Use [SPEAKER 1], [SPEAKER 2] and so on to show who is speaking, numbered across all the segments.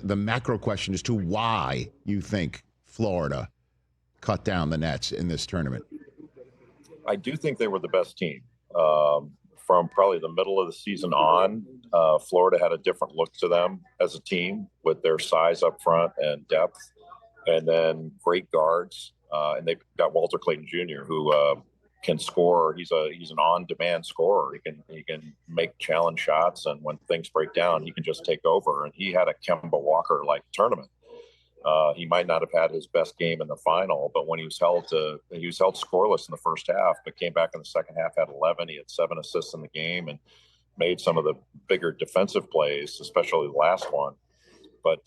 [SPEAKER 1] the macro question as to why you think Florida cut down the nets in this tournament.
[SPEAKER 2] I do think they were the best team. From probably the middle of the season on, Florida had a different look to them as a team with their size up front and depth, and then great guards. And they've got Walter Clayton Jr., who can score. He's an on-demand scorer. He can make challenge shots, and when things break down, he can just take over. And he had a Kemba Walker-like tournament. He might not have had his best game in the final, but when he was held scoreless in the first half, but came back in the second half, had 11. He had 7 assists in the game and made some of the bigger defensive plays, especially the last one. But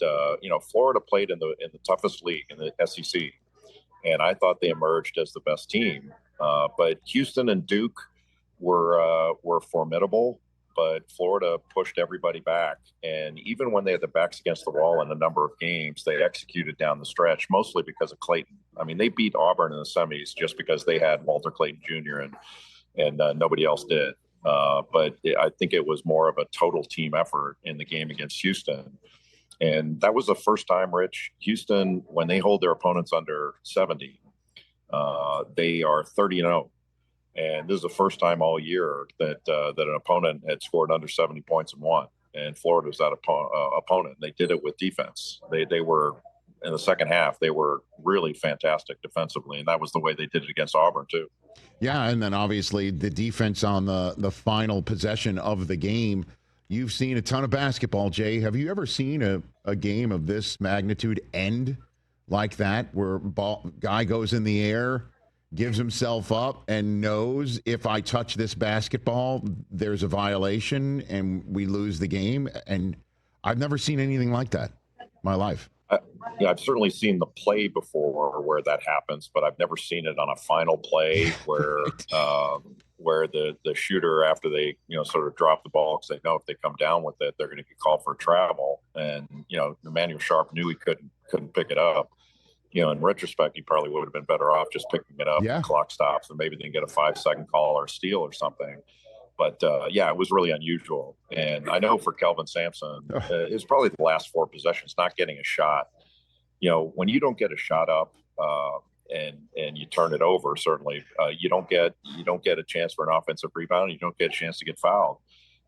[SPEAKER 2] Florida played in the toughest league in the SEC, and I thought they emerged as the best team. But Houston and Duke were formidable. But Florida pushed everybody back. And even when they had the backs against the wall in a number of games, they executed down the stretch, mostly because of Clayton. I mean, they beat Auburn in the semis just because they had Walter Clayton Jr. and nobody else did. But I think it was more of a total team effort in the game against Houston. And that was the first time, Rich, Houston, when they hold their opponents under 70, they are 30-0. And this is the first time all year that an opponent had scored under 70 points and won. And Florida was that opponent. They did it with defense. They were, in the second half, they were really fantastic defensively. And that was the way they did it against Auburn, too.
[SPEAKER 1] Yeah, and then obviously the defense on the final possession of the game. You've seen a ton of basketball, Jay. Have you ever seen a game of this magnitude end like that, where guy goes in the air, gives himself up, and knows if I touch this basketball, there's a violation and we lose the game? And I've never seen anything like that in my life.
[SPEAKER 2] I've certainly seen the play before where that happens, but I've never seen it on a final play where where the shooter, after they sort of drop the ball because they know if they come down with it, they're going to get called for travel. And Emmanuel Sharp knew he couldn't pick it up. In retrospect, he probably would have been better off just picking it up.
[SPEAKER 1] Yeah.
[SPEAKER 2] The clock stops, and maybe they can get a 5-second call or a steal or something. But it was really unusual. And I know for Kelvin Sampson, it's probably the last 4 possessions not getting a shot. When you don't get a shot up and you turn it over, certainly you don't get a chance for an offensive rebound. You don't get a chance to get fouled.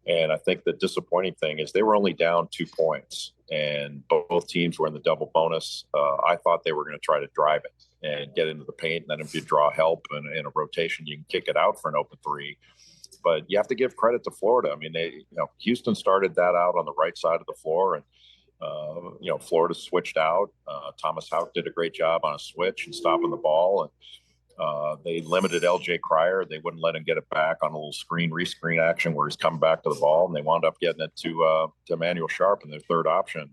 [SPEAKER 2] And I think the disappointing thing is they were only down 2 points, and both teams were in the double bonus. I thought they were going to try to drive it and get into the paint, and then if you draw help and in a rotation, you can kick it out for an open 3. But you have to give credit to Florida. I mean, Houston started that out on the right side of the floor, and Florida switched out. Thomas Houck did a great job on a switch and stopping the ball, and they limited L.J. Cryer. They wouldn't let him get it back on a little re-screen action where he's coming back to the ball, and they wound up getting it to Emmanuel Sharp in their third option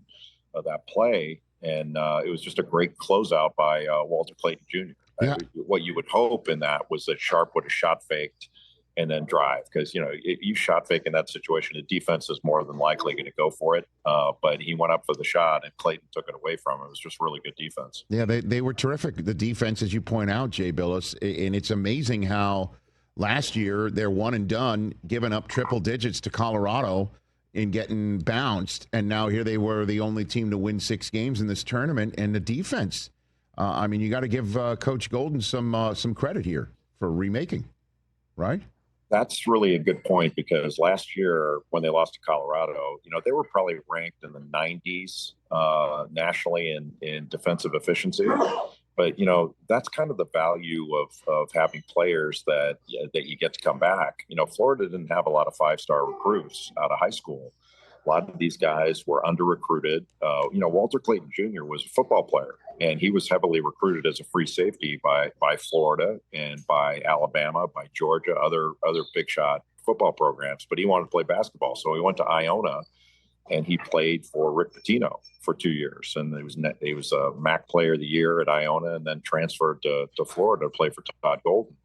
[SPEAKER 2] of that play. And it was just a great closeout by Walter Clayton Jr.
[SPEAKER 1] Yeah.
[SPEAKER 2] What you would hope in that was that Sharp would have shot faked and then drive, because you shot fake in that situation, the defense is more than likely going to go for it. But he went up for the shot, and Clayton took it away from him. It was just really good defense.
[SPEAKER 1] Yeah, they were terrific. The defense, as you point out, Jay Bilas, and it's amazing how last year they're one and done, giving up triple digits to Colorado and getting bounced, and now here they were the only team to win 6 games in this tournament. And the defense, you got to give Coach Golden some credit here for remaking, right?
[SPEAKER 2] That's really a good point, because last year when they lost to Colorado, they were probably ranked in the 90s nationally in defensive efficiency. But, that's kind of the value of having players that you get to come back. Florida didn't have a lot of 5-star recruits out of high school. A lot of these guys were under-recruited. Walter Clayton Jr. was a football player, and he was heavily recruited as a free safety by Florida and by Alabama, by Georgia, other big shot football programs. But he wanted to play basketball, so he went to Iona, and he played for Rick Pitino for 2 years. And he was a MAC Player of the Year at Iona, and then transferred to Florida to play for Todd Golden.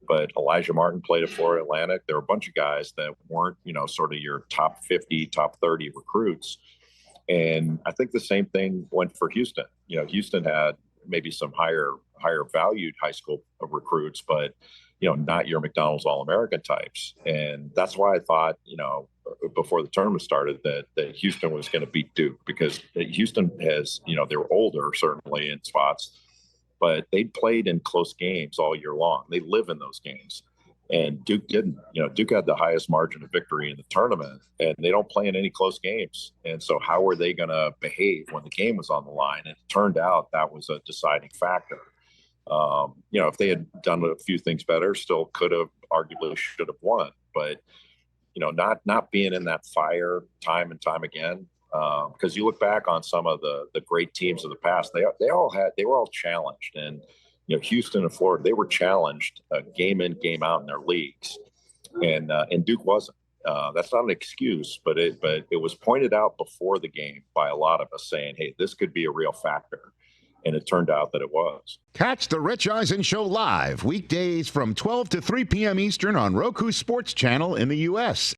[SPEAKER 2] But Elijah Martin played at Florida Atlantic. There were a bunch of guys that weren't, sort of your top 50, top 30 recruits. And I think the same thing went for Houston. Houston had maybe some higher valued high school recruits, but, not your McDonald's All-American types. And that's why I thought, before the tournament started that Houston was going to beat Duke, because Houston has, they're older certainly in spots, but they played in close games all year long. They live in those games. And Duke didn't. Duke had the highest margin of victory in the tournament, and they don't play in any close games. And so how were they going to behave when the game was on the line? And it turned out that was a deciding factor. If they had done a few things better, still could have, arguably should have won. But, not being in that fire time and time again, because you look back on some of the great teams of the past, they were all challenged. And Houston and Florida, they were challenged game in, game out in their leagues, and Duke wasn't. That's not an excuse, but it was pointed out before the game by a lot of us saying, "Hey, this could be a real factor," and it turned out that it was.
[SPEAKER 1] Catch the Rich Eisen Show live weekdays from 12 to 3 p.m. Eastern on Roku Sports Channel in the U.S.